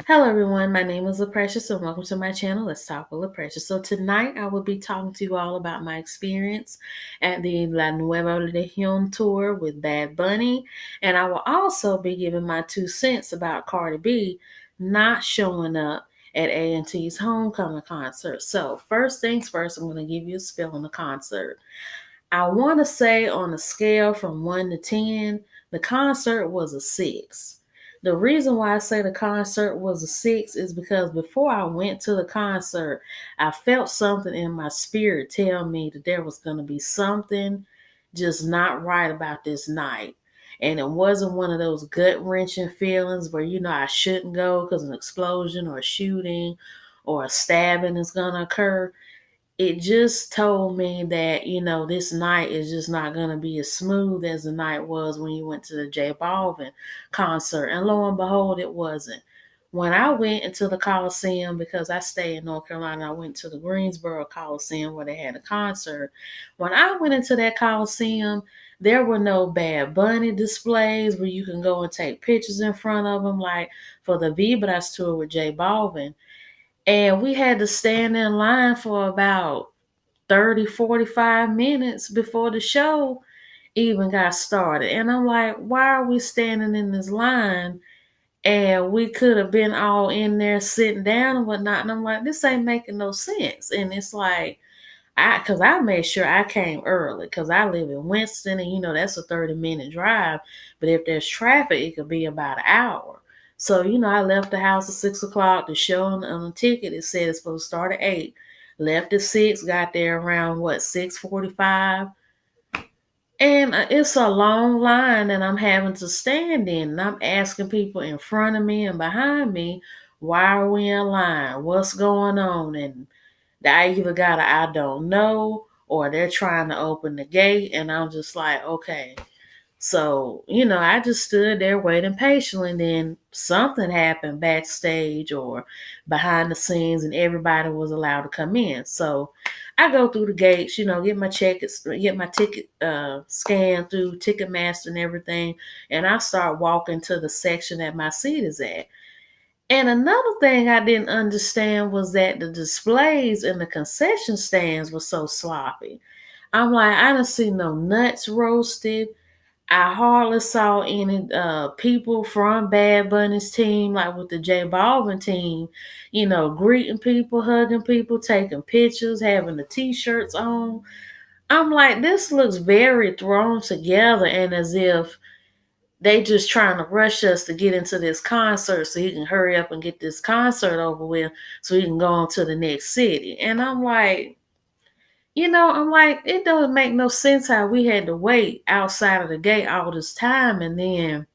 Hello everyone, my name is LaPrecious and welcome to my channel. Let's talk with LaPrecious. So tonight I will be talking to you all about my experience at the La Nueva Legion tour with Bad Bunny, and I will also be giving my 2 cents about Cardi B not showing up at A&T's homecoming concert. So first things first, I'm going to give you a spill on the concert. I want to say on a scale from 1 to 10, the concert was a 6. The reason why I say the concert was a 6 is because before I went to the concert, I felt something in my spirit tell me that there was going to be something just not right about this night. And it wasn't one of those gut wrenching feelings where, I shouldn't go because an explosion or a shooting or a stabbing is going to occur. It just told me that, this night is just not going to be as smooth as the night was when you went to the J Balvin concert. And lo and behold, it wasn't. When I went into the Coliseum, because I stay in North Carolina, I went to the Greensboro Coliseum where they had a concert. When I went into that Coliseum, there were no Bad Bunny displays where you can go and take pictures in front of them, like for the Vibras tour with J Balvin. And we had to stand in line for about 30, 45 minutes before the show even got started. And I'm like, why are we standing in this line? And we could have been all in there sitting down and whatnot. And I'm like, this ain't making no sense. And it's like, because I made sure I came early because I live in Winston and that's a 30-minute drive. But if there's traffic, it could be about an hour. So, I left the house at 6 o'clock. The show on the ticket, it said it's supposed to start at 8. Left at 6, got there around 6:45. And it's a long line that I'm having to stand in. And I'm asking people in front of me and behind me, why are we in line? What's going on? And I either got a I don't know or they're trying to open the gate. And I'm just like, okay. So, I just stood there waiting patiently. And then something happened backstage or behind the scenes, and everybody was allowed to come in. So I go through the gates, get my get my ticket scanned through Ticketmaster and everything. And I start walking to the section that my seat is at. And another thing I didn't understand was that the displays in the concession stands were so sloppy. I'm like, I didn't see no nuts roasted. I hardly saw any people from Bad Bunny's team, like with the J Balvin team, greeting people, hugging people, taking pictures, having the t-shirts on. I'm like, this looks very thrown together and as if they just trying to rush us to get into this concert so he can hurry up and get this concert over with so he can go on to the next city. And I'm like, it doesn't make no sense how we had to wait outside of the gate all this time, and then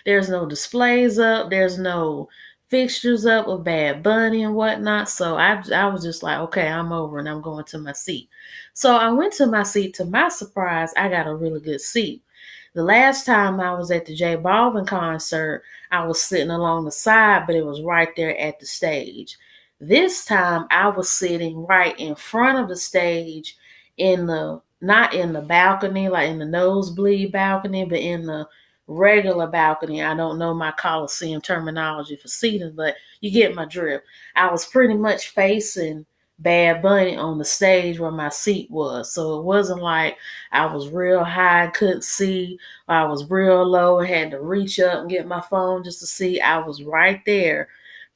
there's no displays up, there's no fixtures up of Bad Bunny and whatnot. So I was just like, okay, I'm over and I'm going to my seat. So I went to my seat. To my surprise, I got a really good seat. The last time I was at the J Balvin concert, I was sitting along the side, but it was right there at the stage. This time I was sitting right in front of the stage in the not in the balcony, like in the nosebleed balcony, but in the regular balcony. I don't know my Coliseum terminology for seating, but you get my drift. I was pretty much facing Bad Bunny on the stage where my seat was. So it wasn't like I was real high, couldn't see, or I was real low and had to reach up and get my phone just to see. I was right there,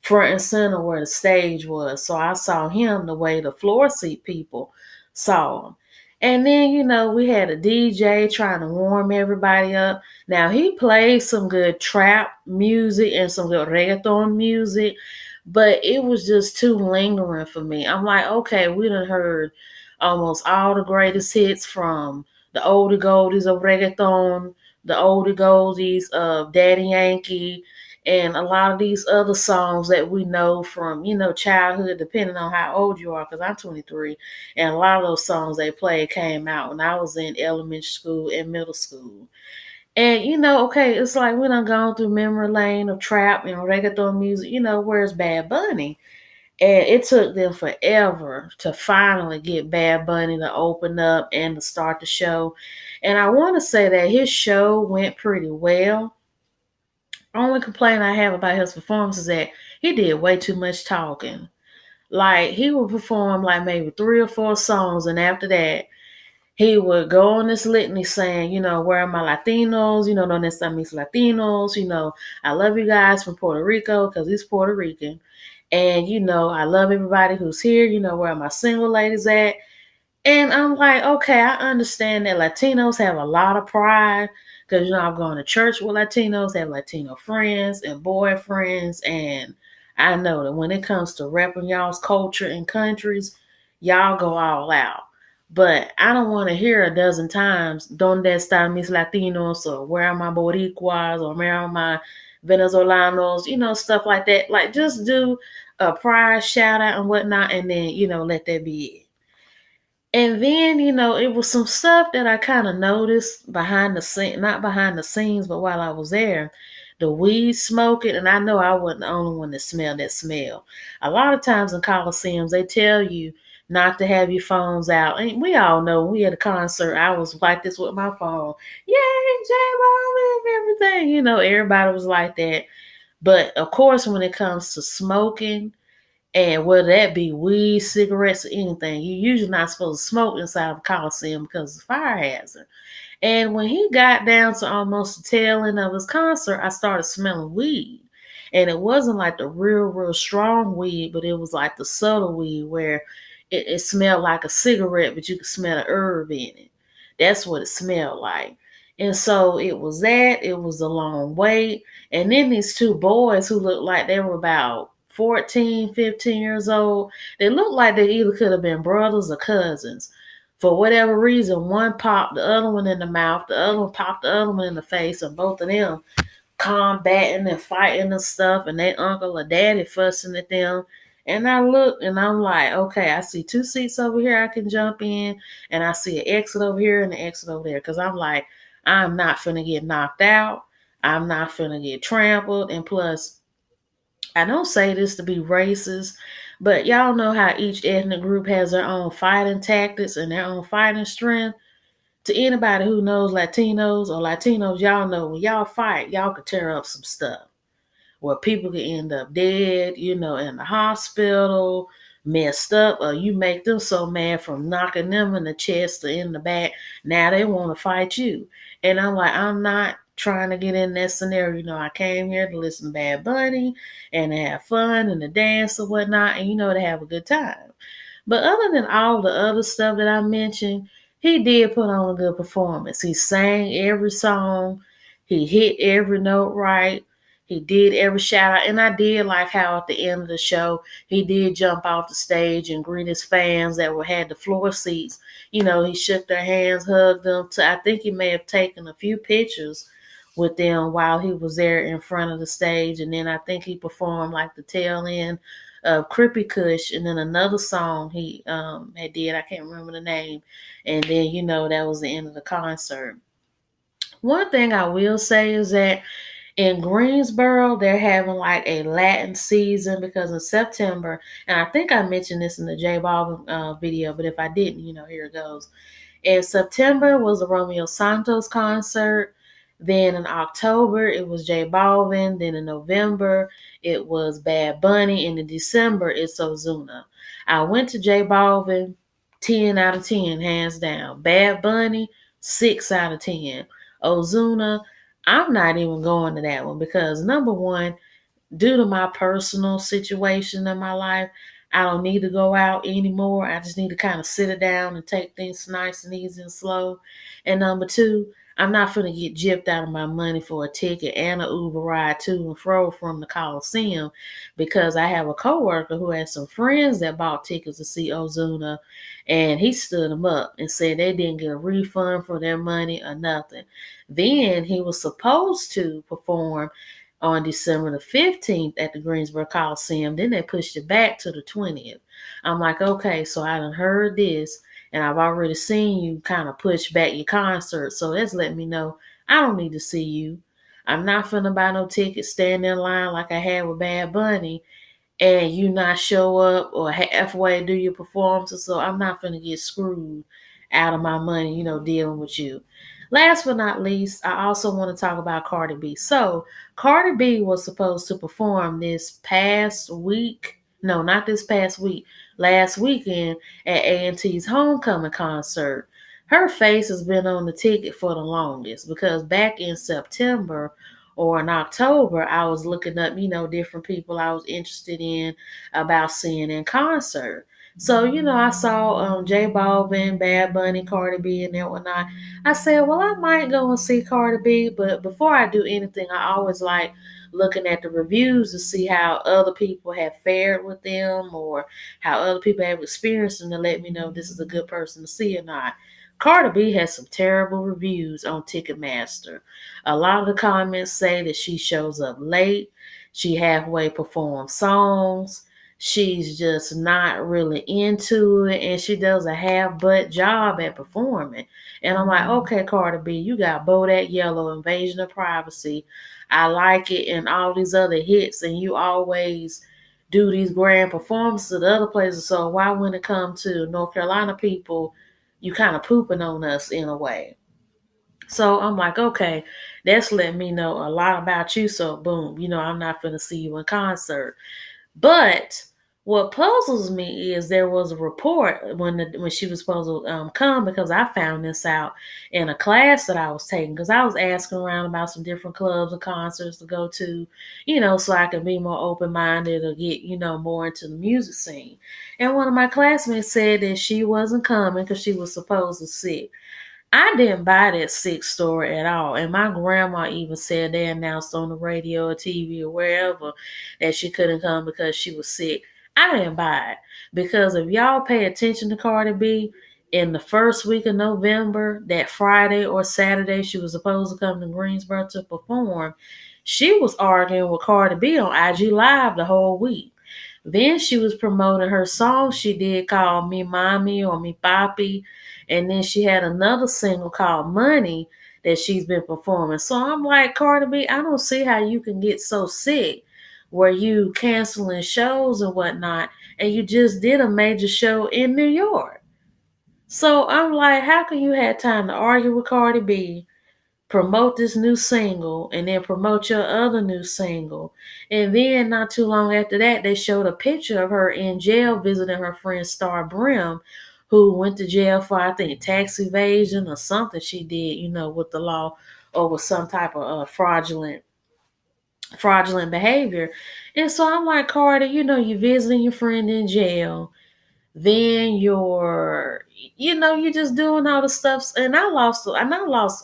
front and center where the stage was. So I saw him the way the floor seat people saw him. And then, we had a DJ trying to warm everybody up. Now, he played some good trap music and some good reggaeton music, but it was just too lingering for me. I'm like, okay, we done heard almost all the greatest hits from the oldie goldies of reggaeton, the oldie goldies of Daddy Yankee, and a lot of these other songs that we know from, childhood, depending on how old you are, because I'm 23. And a lot of those songs they played came out when I was in elementary school and middle school. And, okay, it's like we done gone through memory lane of trap and reggaeton music, where's Bad Bunny? And it took them forever to finally get Bad Bunny to open up and to start the show. And I want to say that his show went pretty well. Only complaint I have about his performance is that he did way too much talking. Like he would perform like maybe 3 or 4 songs, and after that, he would go on this litany saying, where are my Latinos? Donde están mis Latinos? I love you guys from Puerto Rico because he's Puerto Rican. And, I love everybody who's here. Where are my single ladies at? And I'm like, okay, I understand that Latinos have a lot of pride because, I've gone to church with Latinos, have Latino friends and boyfriends. And I know that when it comes to repping y'all's culture and countries, y'all go all out. But I don't want to hear a dozen times, Donde están mis Latinos? Or where are my Boricuas? Or where are my Venezolanos? Stuff like that. Like, just do a pride shout out and whatnot, and then, let that be it. And then, it was some stuff that I kind of noticed behind the scene, not behind the scenes, but while I was there. The weed smoking, and I know I wasn't the only one that smelled that smell. A lot of times in Coliseums, they tell you not to have your phones out. And we all know when we had a concert, I was like this with my phone. Yay, J-Ball and everything. Everybody was like that. But of course, when it comes to smoking, and whether that be weed, cigarettes, or anything, you're usually not supposed to smoke inside of a Coliseum because it's a fire hazard. And when he got down to almost the tail end of his concert, I started smelling weed. And it wasn't like the real strong weed, but it was like the subtle weed where it smelled like a cigarette, but you could smell the herb in it. That's what it smelled like. And so it was that, it was a long wait. And then these 2 boys who looked like they were about 14, 15 years old, they looked like they either could have been brothers or cousins. For whatever reason, one popped the other one in the mouth, the other one popped the other one in the face, and both of them combating and fighting and stuff, and their uncle or daddy fussing at them. And I look and I'm like, okay, I see 2 seats over here I can jump in, and I see an exit over here and an exit over there. Because I'm like, I'm not finna get knocked out. I'm not finna get trampled. And plus, I don't say this to be racist, but y'all know how each ethnic group has their own fighting tactics and their own fighting strength. To anybody who knows Latinos or Latinos, y'all know when y'all fight, y'all could tear up some stuff where people can end up dead, in the hospital, messed up, or you make them so mad from knocking them in the chest or in the back. Now they want to fight you. And I'm like, I'm not trying to get in that scenario. I came here to listen to Bad Bunny and to have fun and to dance or whatnot, and to have a good time. But other than all the other stuff that I mentioned, he did put on a good performance. He sang every song. He hit every note right. He did every shout out. And I did like how at the end of the show, he did jump off the stage and greet his fans that had the floor seats. He shook their hands, hugged them. I think he may have taken a few pictures with them while he was there in front of the stage. And then I think he performed like the tail end of Crippy Kush, and then another song he had did. I can't remember the name. And then, that was the end of the concert. One thing I will say is that in Greensboro, they're having like a Latin season because in September, and I think I mentioned this in the J Balvin video, but if I didn't, here it goes. In September was the Romeo Santos concert. Then in October, it was J Balvin. Then in November, it was Bad Bunny. And in December, it's Ozuna. I went to J Balvin, 10 out of 10, hands down. Bad Bunny, 6 out of 10. Ozuna, I'm not even going to that one because number one, due to my personal situation in my life, I don't need to go out anymore. I just need to kind of sit it down and take things nice and easy and slow. And number two, I'm not going to get gypped out of my money for a ticket and an Uber ride to and fro from the Coliseum because I have a coworker who has some friends that bought tickets to see Ozuna, and he stood them up and said they didn't get a refund for their money or nothing. Then he was supposed to perform on December the 15th at the Greensboro Coliseum. Then they pushed it back to the 20th. I'm like, okay, so I done heard this, and I've already seen you kind of push back your concert. So that's letting me know I don't need to see you. I'm not finna buy no ticket, stand in line like I had with Bad Bunny, and you not show up or halfway do your performances. So I'm not finna get screwed out of my money, dealing with you. Last but not least, I also want to talk about Cardi B. So, Cardi B was supposed to perform this past week. No, not this past week. Last weekend at A&T's homecoming concert. Her face has been on the ticket for the longest because back in September or in October, I was looking up, different people I was interested in about seeing in concert. So, I saw J Balvin, Bad Bunny, Cardi B, and that whatnot. I said, well, I might go and see Cardi B, but before I do anything, I always like looking at the reviews to see how other people have fared with them or how other people have experienced them to let me know if this is a good person to see or not. Cardi B has some terrible reviews on Ticketmaster. A lot of the comments say that she shows up late, she halfway performs songs, she's just not really into it, and she does a half-butt job at performing. And I'm like, okay, Cardi B, you got Bodak Yellow, Invasion of Privacy, I Like It, and all these other hits, and you always do these grand performances at other places. So why, when it comes to North Carolina people, you kind of pooping on us in a way? So I'm like, okay, that's letting me know a lot about you. So boom, I'm not going to see you in concert. But what puzzles me is there was a report when she was supposed to come, because I found this out in a class that I was taking, because I was asking around about some different clubs and concerts to go to, so I could be more open minded or get more into the music scene. And one of my classmates said that she wasn't coming because she was supposed to sick. I didn't buy that sick story at all. And my grandma even said they announced on the radio or TV or wherever that she couldn't come because she was sick. I didn't buy it. Because if y'all pay attention to Cardi B, in the first week of November, that Friday or Saturday she was supposed to come to Greensboro to perform, she was arguing with Cardi B on IG Live the whole week. Then she was promoting her song she did called Me Mommy or Me Papi. And then she had another single called Money that she's been performing. So I'm like, Cardi B, I don't see how you can get so sick where you canceling shows and whatnot. And you just did a major show in New York. So I'm like, how can you have time to argue with Cardi B, promote this new single, and then promote your other new single? And then not too long after that, they showed a picture of her in jail visiting her friend Star Brim, who went to jail for, I think, tax evasion or something she did, with the law, or with some type of fraudulent behavior. And so I'm like, Cardi, you're visiting your friend in jail, then you're just doing all the stuff. And I lost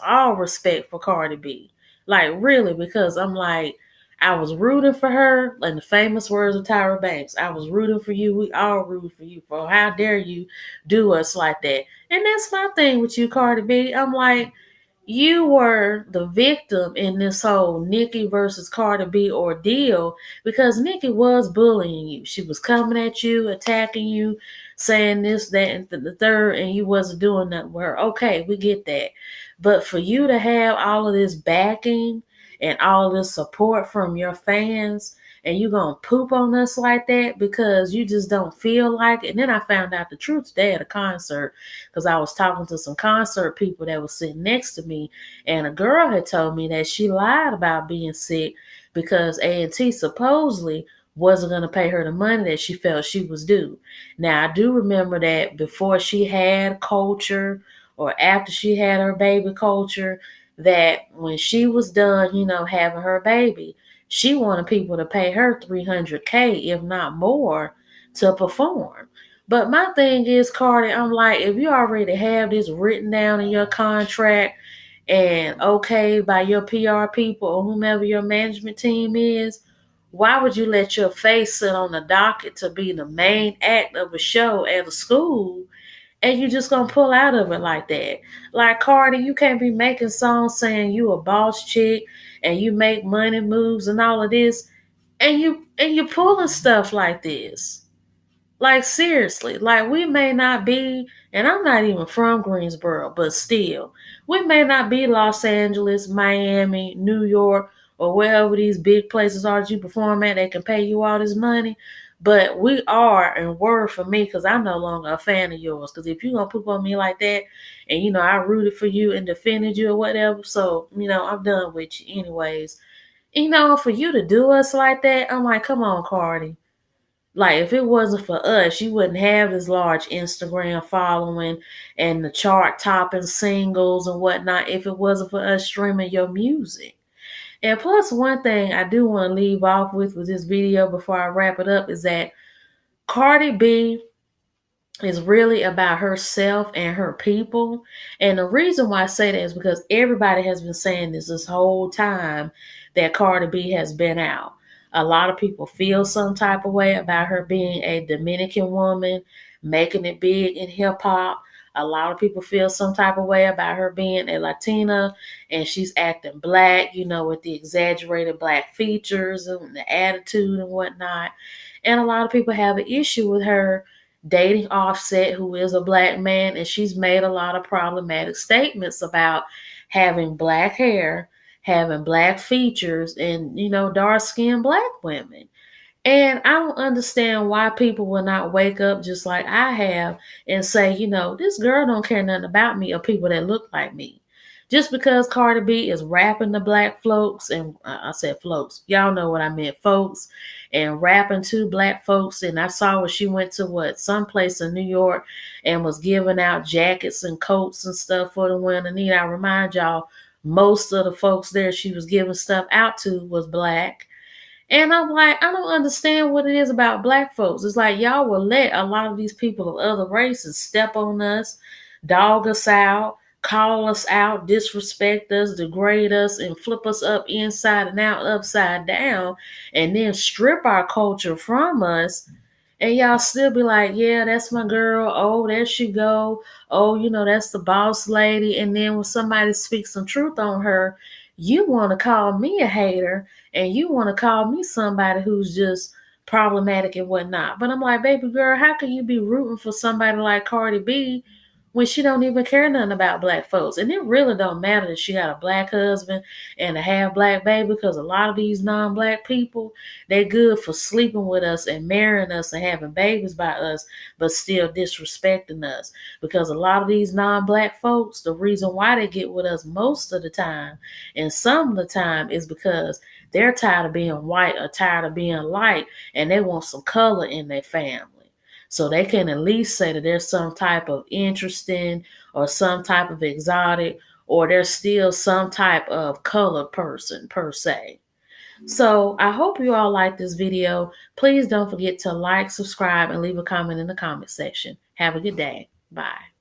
all respect for Cardi B. Like, really, because I'm like, I was rooting for her, like the famous words of Tyra Banks. I was rooting for you. We all rooted for you. For how dare you do us like that? And that's my thing with you, Cardi B. I'm like, you were the victim in this whole Nicki versus Cardi B ordeal, because Nicki was bullying you. She was coming at you, attacking you, saying this, that, and the third, and you wasn't doing nothing with her. Okay, we get that. But for you to have all of this backing and all this support from your fans, and you gonna poop on us like that because you just don't feel like it. And then I found out the truth today at a concert, because I was talking to some concert people that was sitting next to me, and a girl had told me that she lied about being sick because A&T supposedly wasn't going to pay her the money that she felt she was due. Now, I do remember that before she had Culture, or after she had her baby Culture, that when she was done, having her baby, she wanted people to pay her $300K, if not more, to perform. But my thing is, Cardi, I'm like, if you already have this written down in your contract and okay by your PR people or whomever your management team is, why would you let your face sit on the docket to be the main act of a show at a school, and you just gonna pull out of it like that? Like, Cardi, you can't be making songs saying you a boss chick and you make money moves and all of this, and you pulling stuff like this. Like, seriously, like, we may not be, and I'm not even from Greensboro, but still, we may not be Los Angeles, Miami, New York, or wherever these big places are that you perform at that can pay you all this money. But we are and were for me because I'm no longer a fan of yours. Because if you're going to poop on me like that, and, I rooted for you and defended you or whatever, so, I'm done with you anyways. For you to do us like that, I'm like, come on, Cardi. Like, if it wasn't for us, you wouldn't have this large Instagram following and the chart topping singles and whatnot if it wasn't for us streaming your music. And plus, one thing I do want to leave off with this video before I wrap it up is that Cardi B is really about herself and her people. And the reason why I say that is because everybody has been saying this whole time that Cardi B has been out. A lot of people feel some type of way about her being a Dominican woman, making it big in hip hop. A lot of people feel some type of way about her being a Latina and she's acting black, with the exaggerated black features and the attitude and whatnot. And a lot of people have an issue with her dating Offset, who is a black man, and she's made a lot of problematic statements about having black hair, having black features, and dark skinned black women. And I don't understand why people will not wake up just like I have and say, this girl don't care nothing about me or people that look like me. Just because Cardi B is rapping the black folks, and I said folks, y'all know what I meant, folks, and rapping to black folks. And I saw where she went to someplace in New York and was giving out jackets and coats and stuff for the winter. Need I remind y'all, most of the folks there she was giving stuff out to was black. And I'm like, I don't understand what it is about black folks. It's like y'all will let a lot of these people of other races step on us, dog us out, call us out, disrespect us, degrade us, and flip us up inside and out, upside down, and then strip our culture from us. And y'all still be like, yeah, that's my girl. Oh, there she go. Oh, that's the boss lady. And then when somebody speaks some truth on her, you want to call me a hater and you want to call me somebody who's just problematic and whatnot. But I'm like, baby girl, how can you be rooting for somebody like Cardi B when she don't even care nothing about black folks? And it really don't matter that she got a black husband and a half black baby, because a lot of these non-black people, they good for sleeping with us and marrying us and having babies by us, but still disrespecting us. Because a lot of these non-black folks, the reason why they get with us most of the time and some of the time is because they're tired of being white or tired of being light, and they want some color in their family. So they can at least say that there's some type of interesting or some type of exotic, or there's still some type of colored person per se. So I hope you all like this video. Please don't forget to like, subscribe, and leave a comment in the comment section. Have a good day. Bye.